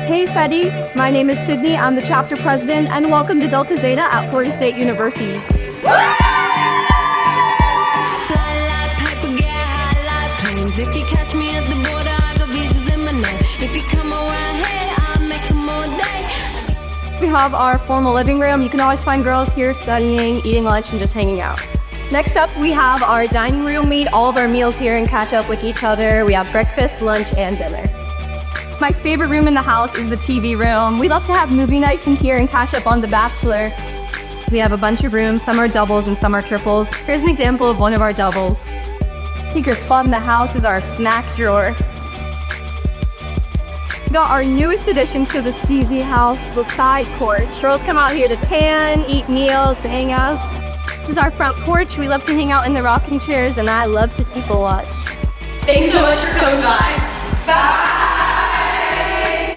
Hey Fetii, my name is Sydney, I'm the chapter president, and welcome to Delta Zeta at Florida State University. If you catch me at the border, I got visas in my name. If you come around here, I'll make them all day. We have our formal living room. You can always find girls here studying, eating lunch, and just hanging out. Next up, we have our dining room. We eat all of our meals here and catch up with each other. We have breakfast, lunch, and dinner. My favorite room in the house is the TV room. We love to have movie nights in here and catch up on The Bachelor. We have a bunch of rooms. Some are doubles and some are triples. Here's an example of one of our doubles. Secret spot in the house is our snack drawer. We got our newest addition to the steezy house, the side porch. Girls come out here to tan, eat meals, hang out. This is our front porch. We love to hang out in the rocking chairs, and I love to people watch. Thanks so much for coming by. Bye!